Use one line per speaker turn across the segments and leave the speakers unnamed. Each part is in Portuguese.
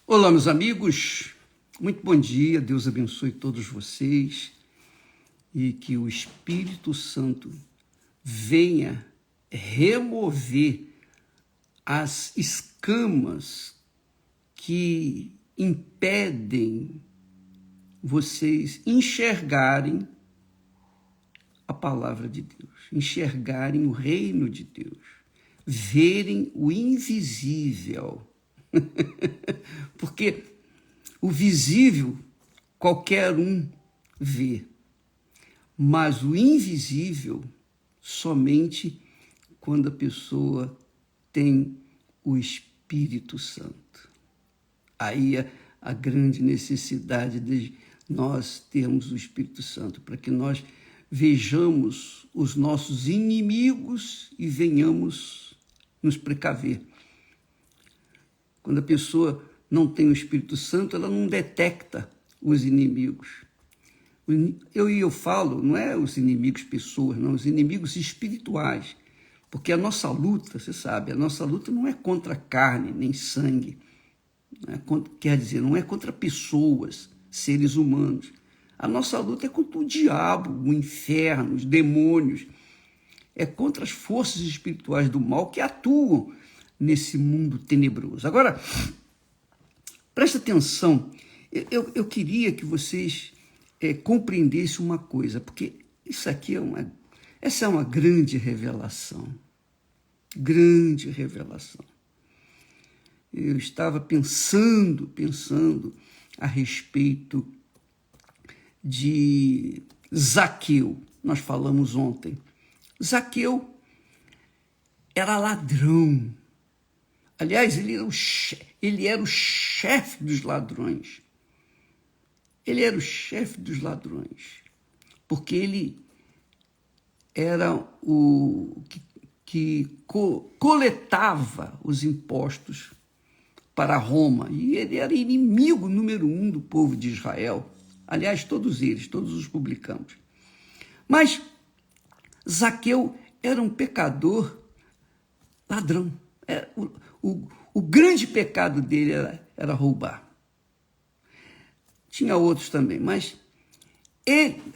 Olá, meus amigos, muito bom dia, Deus abençoe todos vocês e que o Espírito Santo venha remover as escamas que impedem vocês enxergarem a palavra de Deus, enxergarem o reino de Deus, verem o invisível. Porque o visível qualquer um vê, mas o invisível somente quando a pessoa tem o Espírito Santo. Aí a grande necessidade de nós termos o Espírito Santo, para que nós vejamos os nossos inimigos e venhamos nos precaver. Quando a pessoa não tem o Espírito Santo, ela não detecta os inimigos. Eu falo, não é os inimigos pessoas, não, os inimigos espirituais. Porque a nossa luta, você sabe, a nossa luta não é contra carne nem sangue. Quer dizer, não é contra pessoas, seres humanos. A nossa luta é contra o diabo, o inferno, os demônios. É contra as forças espirituais do mal que atuam nesse mundo tenebroso. Agora, presta atenção, eu queria que vocês compreendessem uma coisa, porque isso aqui essa é uma grande revelação. Grande revelação. Eu estava pensando a respeito de Zaqueu. Nós falamos ontem. Zaqueu era ladrão. Aliás, ele era o chefe dos ladrões. Ele era o chefe dos ladrões, porque ele era o que coletava os impostos para Roma. E ele era inimigo número 1 do povo de Israel. Aliás, todos eles, todos os publicanos. Mas Zaqueu era um pecador ladrão. O grande pecado dele era roubar. Tinha outros também, mas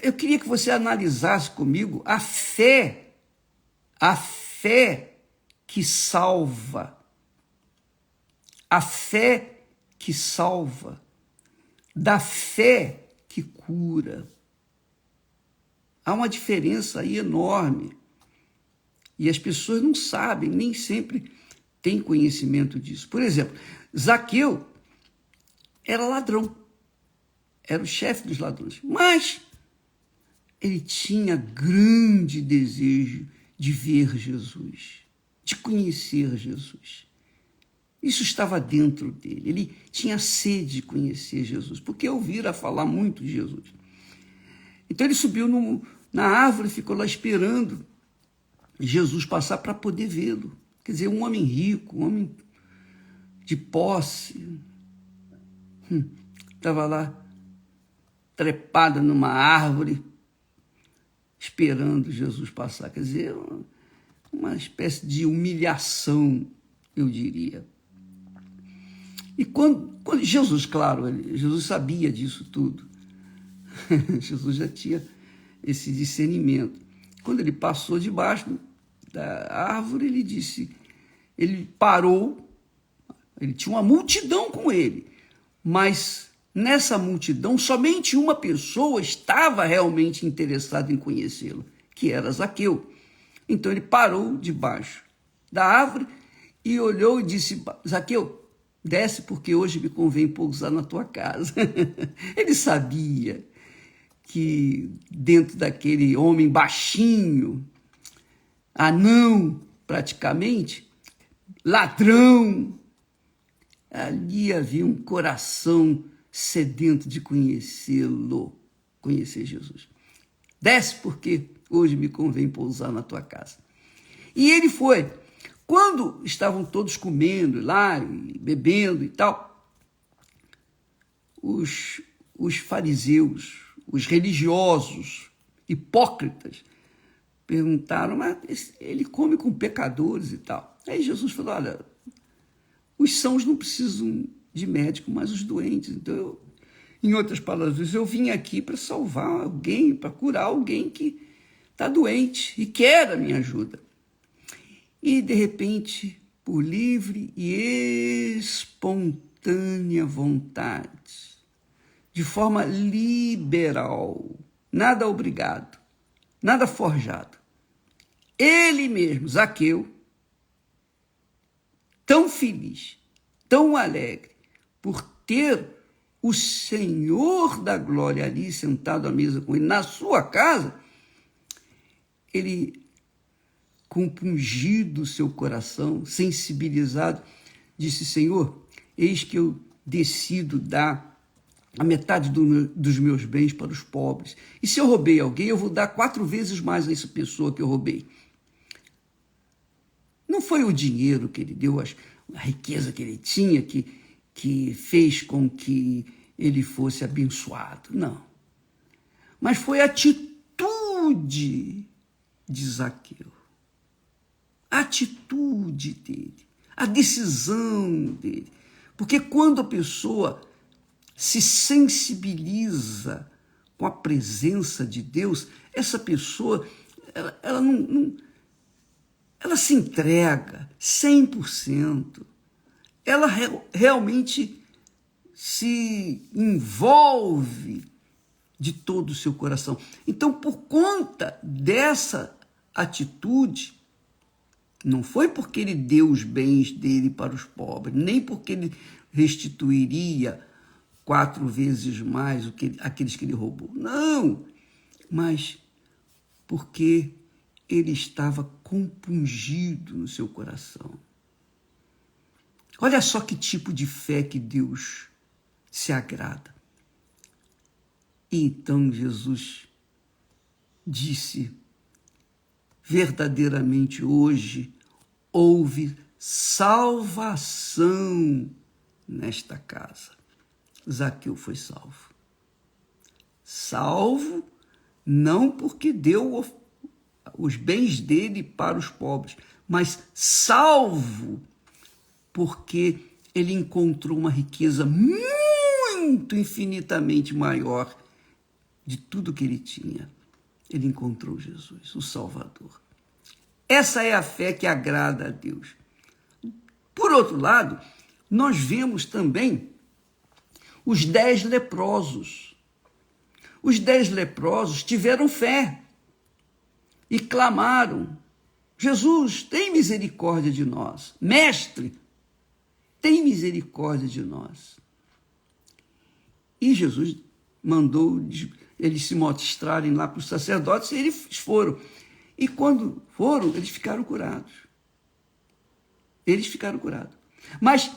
eu queria que você analisasse comigo a fé que salva. A fé que salva. Da fé que cura. Há uma diferença aí enorme. E as pessoas não sabem, nem sempre têm conhecimento disso. Por exemplo, Zaqueu era ladrão, era o chefe dos ladrões, mas ele tinha grande desejo de ver Jesus, de conhecer Jesus. Isso estava dentro dele, ele tinha sede de conhecer Jesus, porque ouvira falar muito de Jesus. Então ele subiu na árvore, ficou lá esperando Jesus passar para poder vê-lo. Quer dizer, um homem rico, um homem de posse, estava lá trepado numa árvore, esperando Jesus passar. Quer dizer, uma espécie de humilhação, eu diria. E quando Jesus, claro, Jesus sabia disso tudo. Jesus já tinha esse discernimento. Quando ele passou debaixo da árvore, ele parou, ele tinha uma multidão com ele, mas nessa multidão somente uma pessoa estava realmente interessada em conhecê-lo, que era Zaqueu. Então ele parou debaixo da árvore e olhou e disse: Zaqueu, desce, porque hoje me convém pousar na tua casa. Ele sabia que dentro daquele homem baixinho, anão praticamente, ladrão, ali havia um coração sedento de conhecê-lo, conhecer Jesus. Desce, porque hoje me convém pousar na tua casa. E ele foi. Quando estavam todos comendo lá, e bebendo e tal, os fariseus, os religiosos, hipócritas, perguntaram: mas ele come com pecadores e tal. Aí Jesus falou: olha, os sãos não precisam de médico, mas os doentes. Então, em outras palavras, eu vim aqui para salvar alguém, para curar alguém que está doente e quer a minha ajuda. E, de repente, por livre e espontânea vontade, de forma liberal, nada obrigado, nada forjado, ele mesmo, Zaqueu, tão feliz, tão alegre, por ter o Senhor da glória ali sentado à mesa com ele, na sua casa, ele, compungido o seu coração, sensibilizado, disse: Senhor, eis que eu decido dar a metade dos meus bens para os pobres. E se eu roubei alguém, eu vou dar 4 vezes mais a essa pessoa que eu roubei. Não foi o dinheiro que ele deu, a riqueza que ele tinha, que fez com que ele fosse abençoado. Não. Mas foi a atitude de Zaqueu. A atitude dele. A decisão dele. Porque quando a pessoa se sensibiliza com a presença de Deus, essa pessoa, ela se entrega 100%. Ela realmente se envolve de todo o seu coração. Então, por conta dessa atitude, não foi porque ele deu os bens dele para os pobres, nem porque ele restituiria 4 vezes mais aqueles que ele roubou. Não, mas porque ele estava compungido no seu coração. Olha só que tipo de fé que Deus se agrada. E então Jesus disse: verdadeiramente hoje houve salvação nesta casa. Zaqueu foi salvo. Salvo não porque deu os bens dele para os pobres, mas salvo porque ele encontrou uma riqueza muito infinitamente maior de tudo que ele tinha. Ele encontrou Jesus, o Salvador. Essa é a fé que agrada a Deus. Por outro lado, nós vemos também os 10 leprosos. Os 10 leprosos tiveram fé e clamaram: Jesus, tem misericórdia de nós. Mestre, tem misericórdia de nós. E Jesus mandou eles se mostrarem lá para os sacerdotes, e eles foram. E quando foram, eles ficaram curados. Eles ficaram curados. Mas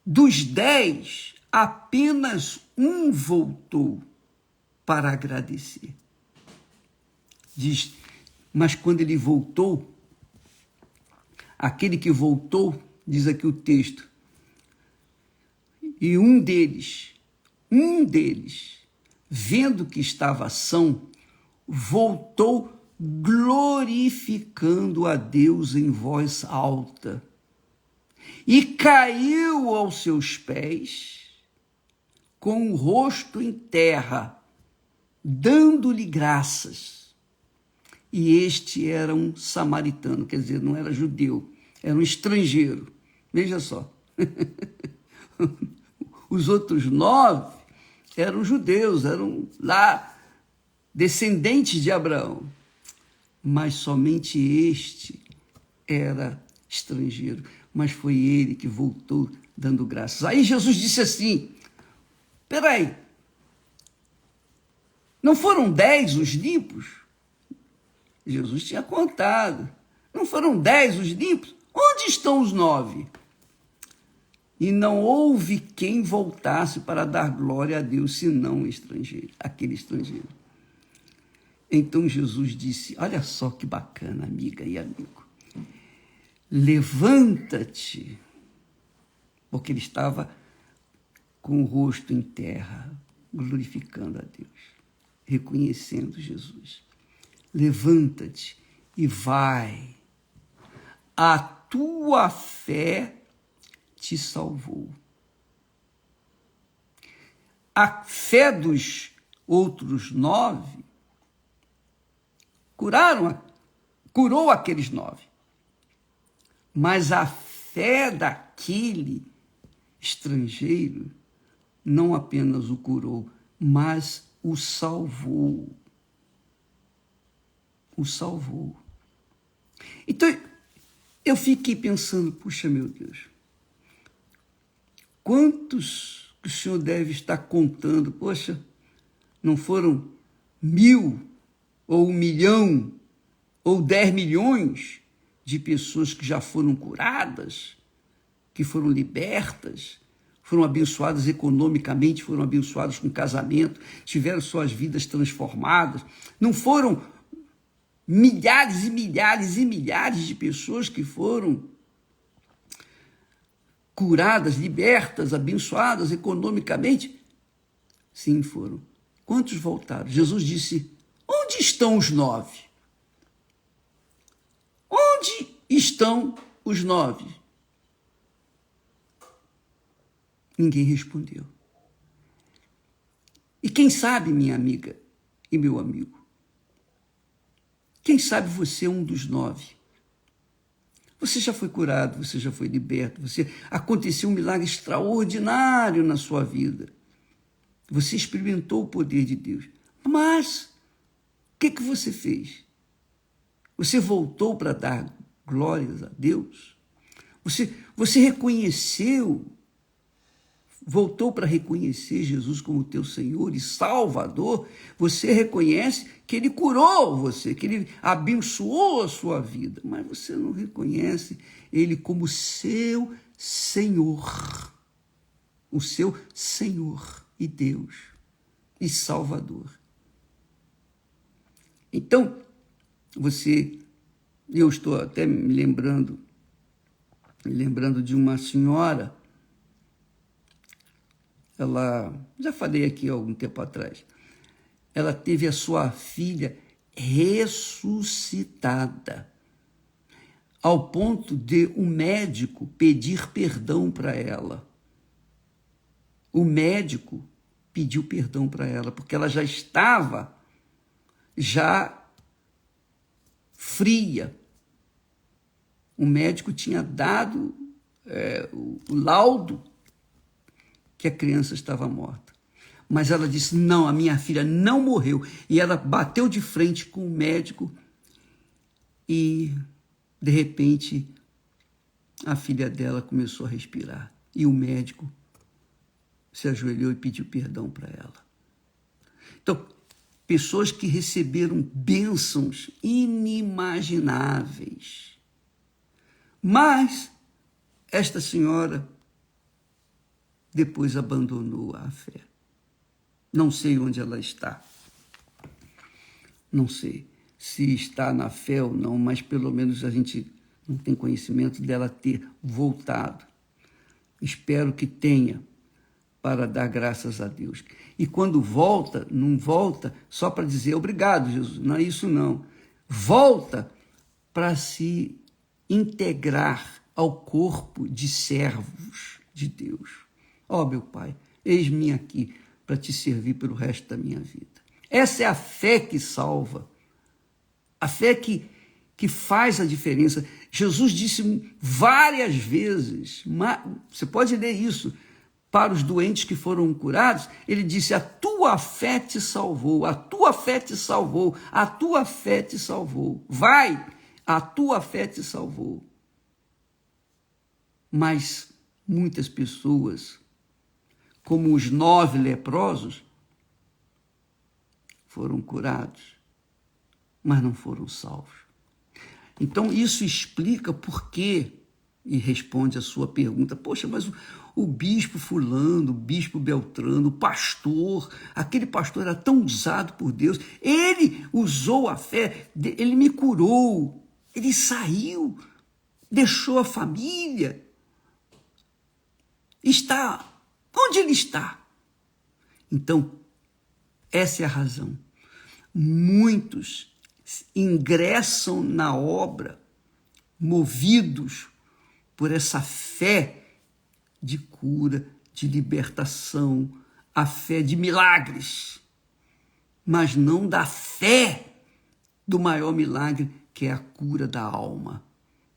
dos 10, apenas um voltou para agradecer. Diz, mas quando ele voltou, aquele que voltou, diz aqui o texto, e um deles, vendo que estava são, voltou glorificando a Deus em voz alta e caiu aos seus pés com o rosto em terra, dando-lhe graças. E este era um samaritano, quer dizer, não era judeu, era um estrangeiro. Veja só. Os outros 9 eram judeus, eram lá descendentes de Abraão. Mas somente este era estrangeiro. Mas foi ele que voltou dando graças. Aí Jesus disse assim: peraí, não foram 10 os limpos? Jesus tinha contado. Não foram 10 os limpos? Onde estão os 9? E não houve quem voltasse para dar glória a Deus, senão o estrangeiro, aquele estrangeiro. Então Jesus disse: olha só que bacana, amiga e amigo. Levanta-te, porque ele estava com o rosto em terra, glorificando a Deus, reconhecendo Jesus. Levanta-te e vai. A tua fé te salvou. A fé dos outros 9 curou aqueles 9. Mas a fé daquele estrangeiro não apenas o curou, mas o salvou. O salvou. Então, eu fiquei pensando, puxa, meu Deus, quantos que o Senhor deve estar contando? Poxa, não foram 1.000, ou 1 milhão, ou 10 milhões de pessoas que já foram curadas, que foram libertas, foram abençoadas economicamente, foram abençoadas com casamento, tiveram suas vidas transformadas. Não foram milhares e milhares e milhares de pessoas que foram curadas, libertas, abençoadas economicamente? Sim, foram. Quantos voltaram? Jesus disse, onde estão os 9? Onde estão os 9? Ninguém respondeu. E quem sabe, minha amiga e meu amigo, quem sabe você é um dos 9? Você já foi curado, você já foi liberto, aconteceu um milagre extraordinário na sua vida. Você experimentou o poder de Deus. Mas, o que você fez? Você voltou para dar glórias a Deus? Você reconheceu, voltou para reconhecer Jesus como teu Senhor e Salvador? Você reconhece que Ele curou você, que Ele abençoou a sua vida, mas você não reconhece Ele como seu Senhor, o seu Senhor e Deus e Salvador. Então, eu estou até me lembrando de uma senhora, ela, já falei aqui há algum tempo atrás, ela teve a sua filha ressuscitada, ao ponto de o médico pedir perdão para ela. O médico pediu perdão para ela, porque ela já estava fria. O médico tinha dado o laudo que a criança estava morta. Mas ela disse, não, a minha filha não morreu. E ela bateu de frente com o médico e, de repente, a filha dela começou a respirar. E o médico se ajoelhou e pediu perdão para ela. Então, pessoas que receberam bênçãos inimagináveis. Mas esta senhora depois abandonou a fé. Não sei onde ela está. Não sei se está na fé ou não, mas pelo menos a gente não tem conhecimento dela ter voltado. Espero que tenha, para dar graças a Deus. E quando volta, não volta só para dizer obrigado, Jesus. Não é isso, não. Volta para se integrar ao corpo de servos de Deus. Ó, meu Pai, eis-me aqui para te servir pelo resto da minha vida. Essa é a fé que salva. A fé que faz a diferença. Jesus disse várias vezes, você pode ler isso, para os doentes que foram curados, ele disse, a tua fé te salvou, a tua fé te salvou, a tua fé te salvou. Vai, a tua fé te salvou. Mas muitas pessoas, como os 9 leprosos, foram curados, mas não foram salvos. Então, isso explica por quê, e responde a sua pergunta, poxa, mas o bispo fulano, o bispo Beltrano, o pastor, aquele pastor era tão usado por Deus, ele usou a fé, ele me curou, ele saiu, deixou a família, onde ele está? Então, essa é a razão. Muitos ingressam na obra movidos por essa fé de cura, de libertação, a fé de milagres, mas não da fé do maior milagre, que é a cura da alma.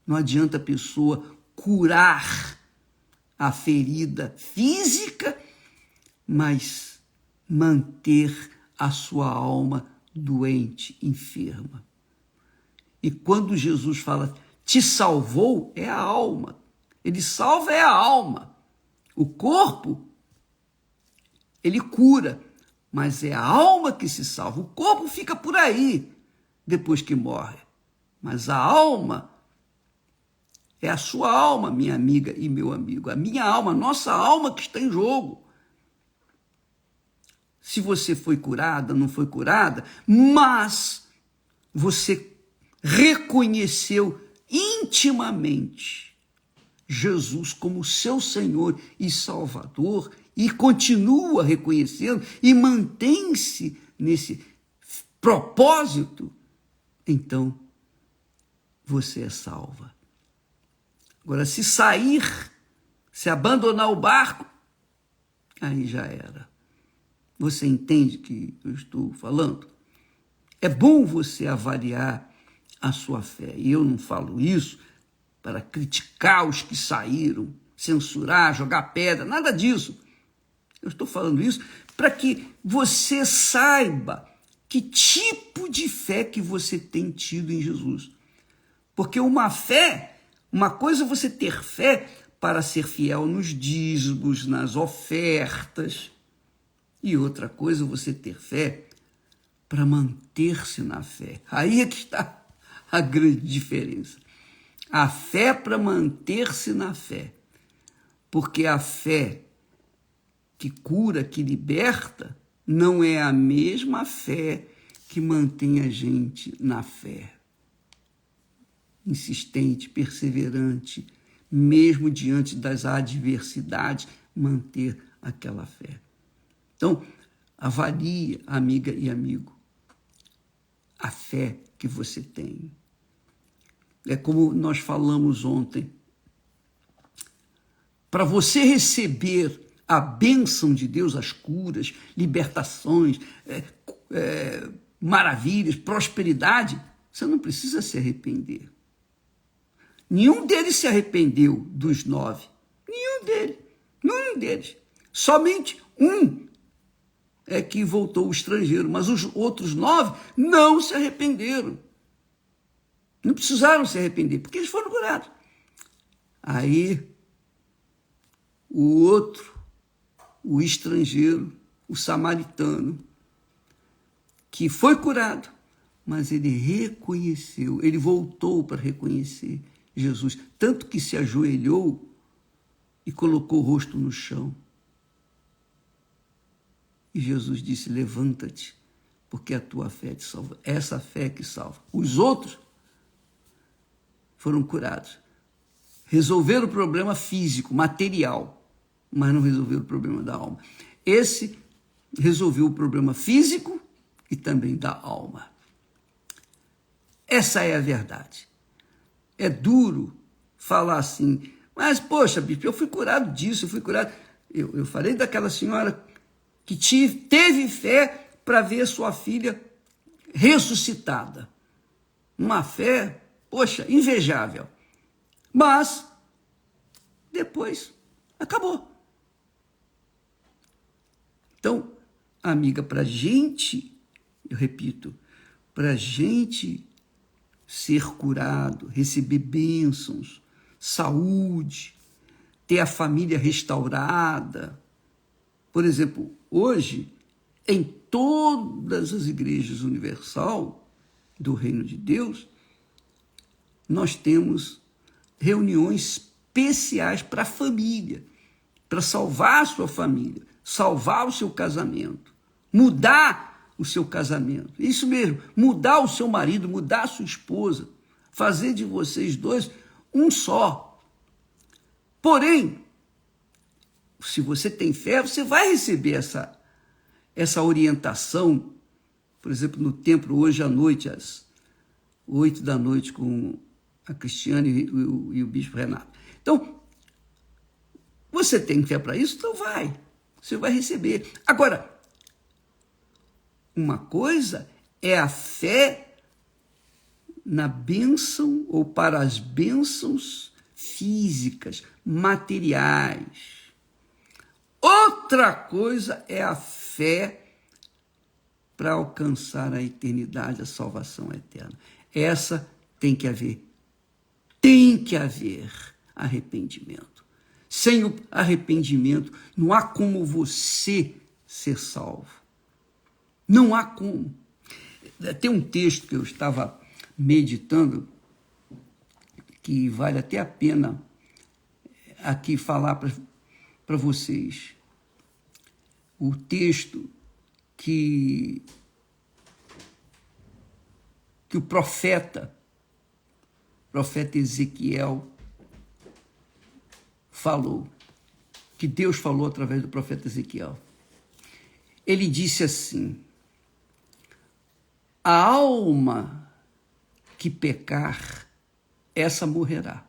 Não adianta a pessoa curar a ferida física, mas manter a sua alma doente, enferma. E quando Jesus fala, te salvou, é a alma. Ele salva é a alma. O corpo, ele cura, mas é a alma que se salva. O corpo fica por aí depois que morre. Mas a alma é a sua alma, minha amiga e meu amigo. A minha alma, a nossa alma que está em jogo. Se você foi curada, não foi curada, mas você reconheceu intimamente Jesus como seu Senhor e Salvador e continua reconhecendo e mantém-se nesse propósito, então você é salva. Agora, se sair, se abandonar o barco, aí já era. Você entende o que eu estou falando? É bom você avaliar a sua fé. E eu não falo isso para criticar os que saíram, censurar, jogar pedra, nada disso. Eu estou falando isso para que você saiba que tipo de fé que você tem tido em Jesus. Porque uma coisa é você ter fé para ser fiel nos dízimos, nas ofertas, e outra coisa é você ter fé para manter-se na fé. Aí é que está a grande diferença. A fé para manter-se na fé. Porque a fé que cura, que liberta, não é a mesma fé que mantém a gente na fé. Insistente, perseverante, mesmo diante das adversidades, manter aquela fé. Então, avalie, amiga e amigo, a fé que você tem. É como nós falamos ontem. Para você receber a bênção de Deus, as curas, libertações, maravilhas, prosperidade, você não precisa se arrepender. Nenhum deles se arrependeu dos 9. Nenhum deles. Somente um é que voltou o estrangeiro, mas os outros 9 não se arrependeram. Não precisaram se arrepender, porque eles foram curados. Aí, o outro, o estrangeiro, o samaritano, que foi curado, mas ele reconheceu, ele voltou para reconhecer Jesus, tanto que se ajoelhou e colocou o rosto no chão. E Jesus disse, levanta-te, porque a tua fé te salva. Essa fé que salva. Os outros foram curados. Resolveram o problema físico, material, mas não resolveram o problema da alma. Esse resolveu o problema físico e também da alma. Essa é a verdade. É duro falar assim, mas, poxa, bispo, eu fui curado disso, eu fui curado. Eu falei daquela senhora que teve fé para ver sua filha ressuscitada. Uma fé, poxa, invejável. Mas, depois, acabou. Então, amiga, para a gente, eu repito, para a gente ser curado, receber bênçãos, saúde, ter a família restaurada. Por exemplo, hoje, em todas as igrejas universal do Reino de Deus, nós temos reuniões especiais para a família, para salvar a sua família, salvar o seu casamento, mudar o seu casamento. Isso mesmo, mudar o seu marido, mudar a sua esposa, fazer de vocês dois um só. Porém, se você tem fé, você vai receber essa orientação, por exemplo, no templo hoje à noite, às 8 da noite, com a Cristiane e o bispo Renato. Então, você tem fé para isso, então você vai receber. Agora, uma coisa é a fé na bênção ou para as bênçãos físicas, materiais. Outra coisa é a fé para alcançar a eternidade, a salvação eterna. Essa tem que haver. Tem que haver arrependimento. Sem o arrependimento, não há como você ser salvo. Não há como. Tem um texto que eu estava meditando, que vale até a pena aqui falar para vocês. O texto que o profeta Ezequiel falou, que Deus falou através do profeta Ezequiel. Ele disse assim: a alma que pecar, essa morrerá.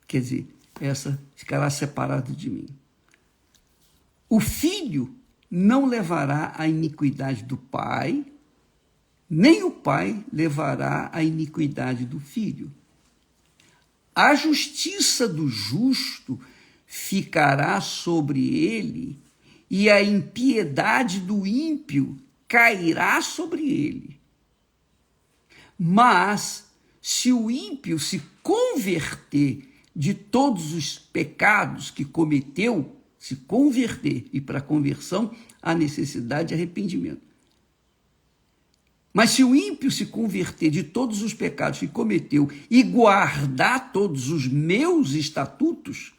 Quer dizer, essa ficará separada de mim. O filho não levará a iniquidade do pai, nem o pai levará a iniquidade do filho. A justiça do justo ficará sobre ele, e a impiedade do ímpio cairá sobre ele. Mas, se o ímpio se converter de todos os pecados que cometeu, se converter, e para conversão há necessidade de arrependimento. Mas se o ímpio se converter de todos os pecados que cometeu e guardar todos os meus estatutos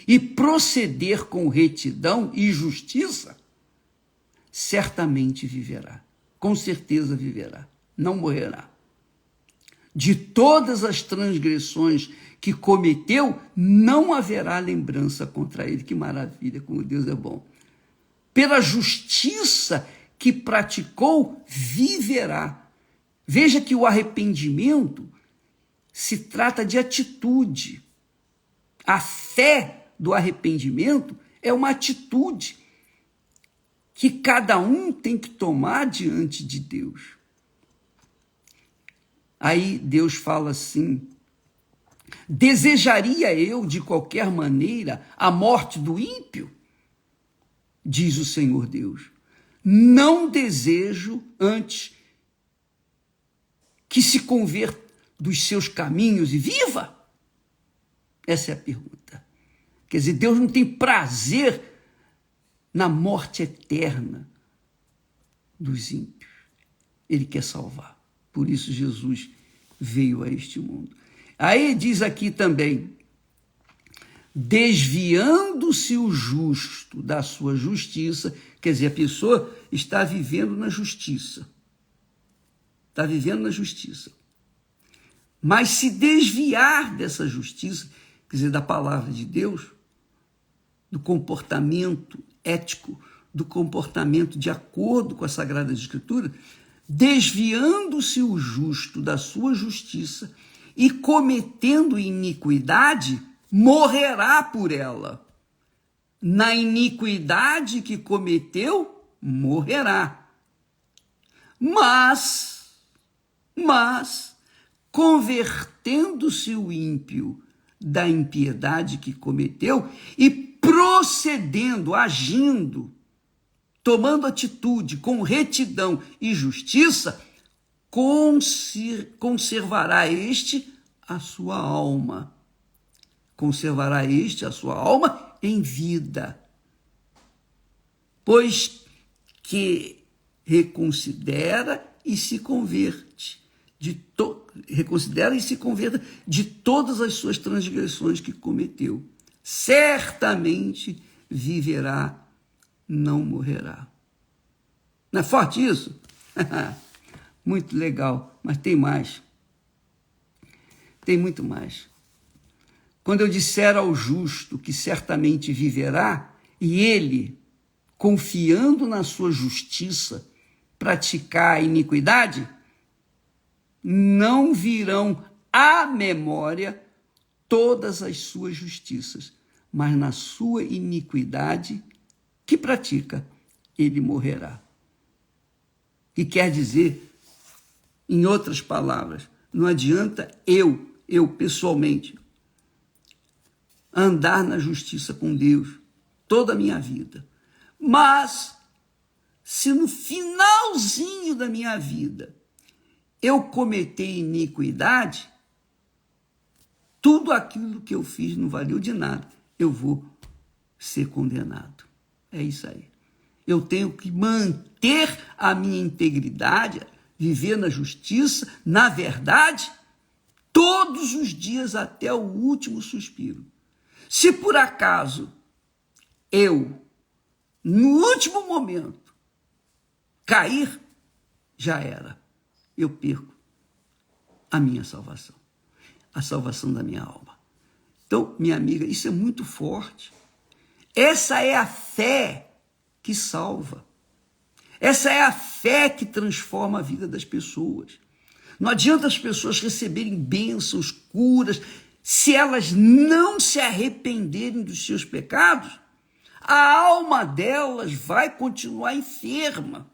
e proceder com retidão e justiça, certamente viverá, com certeza viverá, não morrerá. De todas as transgressões que cometeu, não haverá lembrança contra ele. Que maravilha, como Deus é bom. Pela justiça que praticou, viverá. Veja que o arrependimento se trata de atitude. A fé do arrependimento é uma atitude que cada um tem que tomar diante de Deus. Aí Deus fala assim: desejaria eu de qualquer maneira a morte do ímpio? Diz o Senhor Deus. Não desejo antes que se converta dos seus caminhos e viva? Essa é a pergunta. Quer dizer, Deus não tem prazer na morte eterna dos ímpios. Ele quer salvar. Por isso Jesus veio a este mundo. Aí diz aqui também: desviando-se o justo da sua justiça, quer dizer, a pessoa está vivendo na justiça. Está vivendo na justiça. Mas se desviar dessa justiça, quer dizer, da palavra de Deus, do comportamento ético, do comportamento de acordo com a Sagrada Escritura, desviando-se o justo da sua justiça e cometendo iniquidade, morrerá por ela. Na iniquidade que cometeu, morrerá. Mas, convertendo-se o ímpio da impiedade que cometeu e procedendo, agindo, tomando atitude com retidão e justiça, conservará este a sua alma. Conservará este a sua alma em vida. Pois que reconsidera e se converte de todas as suas transgressões que cometeu. Certamente viverá, não morrerá. Não é forte isso? Muito legal, mas tem mais. Tem muito mais. Quando eu disser ao justo que certamente viverá, e ele, confiando na sua justiça, praticar a iniquidade, não virão à memória todas as suas justiças, mas na sua iniquidade que pratica, ele morrerá. E quer dizer, em outras palavras, não adianta eu pessoalmente, andar na justiça com Deus toda a minha vida. Mas, se no finalzinho da minha vida eu cometer iniquidade, tudo aquilo que eu fiz não valeu de nada. Eu vou ser condenado. É isso aí. Eu tenho que manter a minha integridade, viver na justiça, na verdade, todos os dias até o último suspiro. Se por acaso eu, no último momento, cair, já era. Eu perco a minha salvação, a salvação da minha alma. Então, minha amiga, isso é muito forte. Essa é a fé que salva. Essa é a fé que transforma a vida das pessoas. Não adianta as pessoas receberem bênçãos, curas, se elas não se arrependerem dos seus pecados, a alma delas vai continuar enferma.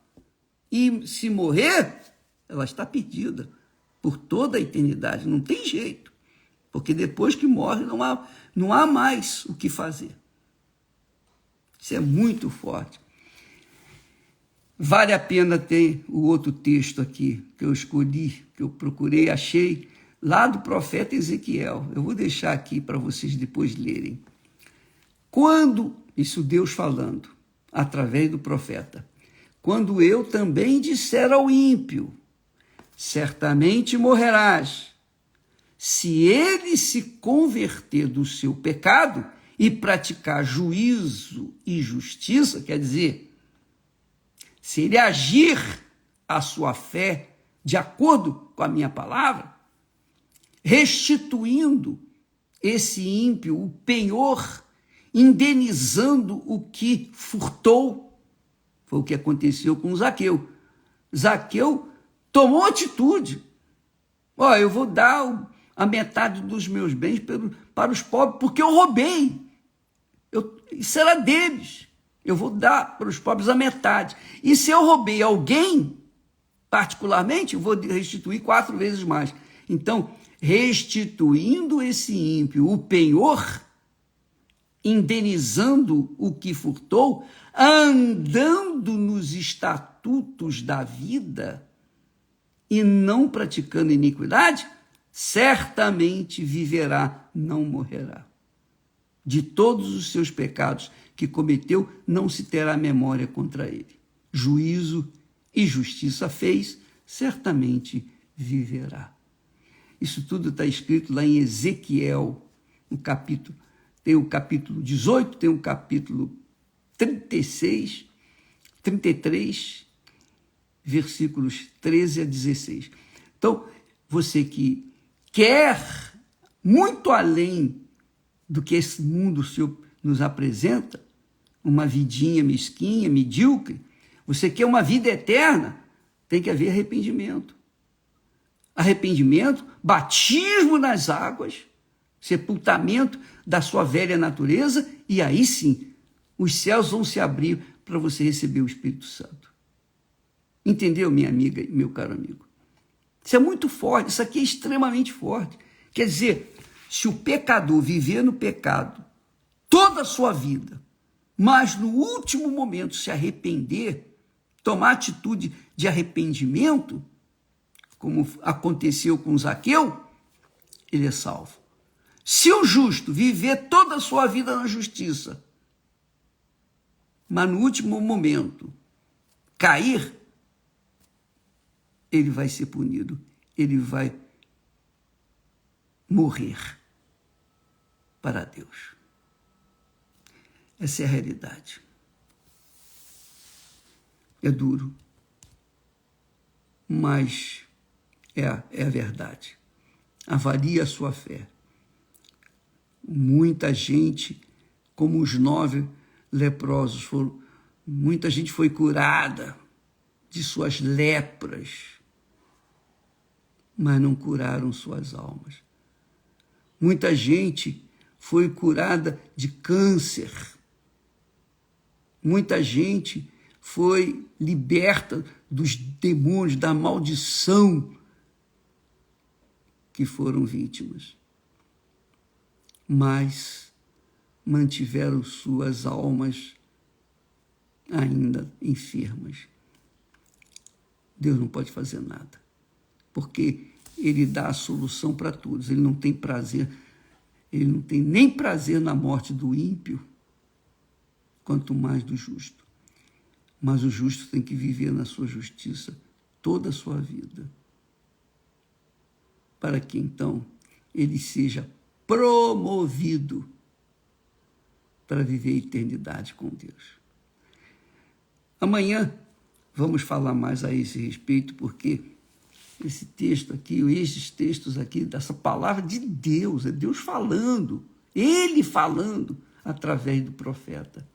E se morrer, ela está perdida por toda a eternidade. Não tem jeito. Porque depois que morre, não há mais o que fazer. Isso é muito forte. Vale a pena ter o outro texto aqui que eu escolhi, que eu procurei, achei, lá do profeta Ezequiel. Eu vou deixar aqui para vocês depois lerem. Quando, isso Deus falando, através do profeta, quando eu também disser ao ímpio, certamente morrerás, se ele se converter do seu pecado e praticar juízo e justiça, quer dizer, se ele agir a sua fé de acordo com a minha palavra, restituindo esse ímpio o penhor, indenizando o que furtou, foi o que aconteceu com Zaqueu. Zaqueu tomou atitude. Eu vou dar a metade dos meus bens para os pobres, porque eu roubei. Isso era deles. Eu vou dar para os pobres a metade. E se eu roubei alguém, particularmente, eu vou restituir 4 vezes mais. Então, restituindo esse ímpio o penhor, indenizando o que furtou, andando nos estatutos da vida e não praticando iniquidade, certamente viverá, não morrerá. De todos os seus pecados que cometeu, não se terá memória contra ele. Juízo e justiça fez, certamente viverá. Isso tudo está escrito lá em Ezequiel, no capítulo. Tem o capítulo 18, tem o capítulo 36, 33, versículos 13 a 16. Então, você que quer muito além do que esse mundo nos apresenta, uma vidinha mesquinha, medíocre, você quer uma vida eterna, tem que haver arrependimento. Arrependimento, batismo nas águas, sepultamento da sua velha natureza, e aí sim, os céus vão se abrir para você receber o Espírito Santo. Entendeu, minha amiga e meu caro amigo? Isso é muito forte, isso aqui é extremamente forte. Quer dizer, se o pecador viver no pecado toda a sua vida, mas no último momento se arrepender, tomar atitude de arrependimento, como aconteceu com Zaqueu, ele é salvo. Se o justo viver toda a sua vida na justiça, mas no último momento cair, ele vai ser punido, ele vai morrer para Deus. Essa é a realidade. É duro, mas é a verdade. Avalie a sua fé. Muita gente, como os 9 leprosos, muita gente foi curada de suas lepras, mas não curaram suas almas. Muita gente foi curada de câncer. Muita gente foi liberta dos demônios, da maldição que foram vítimas. Mas mantiveram suas almas ainda enfermas. Deus não pode fazer nada, porque Ele dá a solução para todos. Ele não tem prazer, Ele não tem nem prazer na morte do ímpio, quanto mais do justo. Mas o justo tem que viver na sua justiça toda a sua vida, para que então ele seja promovido para viver a eternidade com Deus. Amanhã vamos falar mais a esse respeito, porque esse texto aqui, esses textos aqui, dessa palavra de Deus, é Deus falando, Ele falando através do profeta.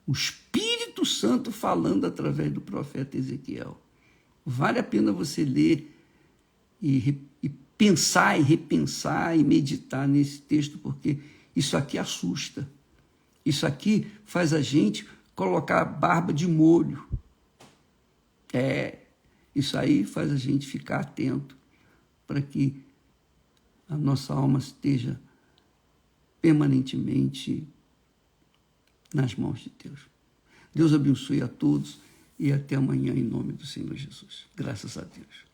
O Espírito Santo falando através do profeta Ezequiel. Vale a pena você ler e pensar e repensar e meditar nesse texto, porque isso aqui assusta. Isso aqui faz a gente colocar a barba de molho. Isso aí faz a gente ficar atento para que a nossa alma esteja permanentemente nas mãos de Deus. Deus abençoe a todos e até amanhã em nome do Senhor Jesus. Graças a Deus.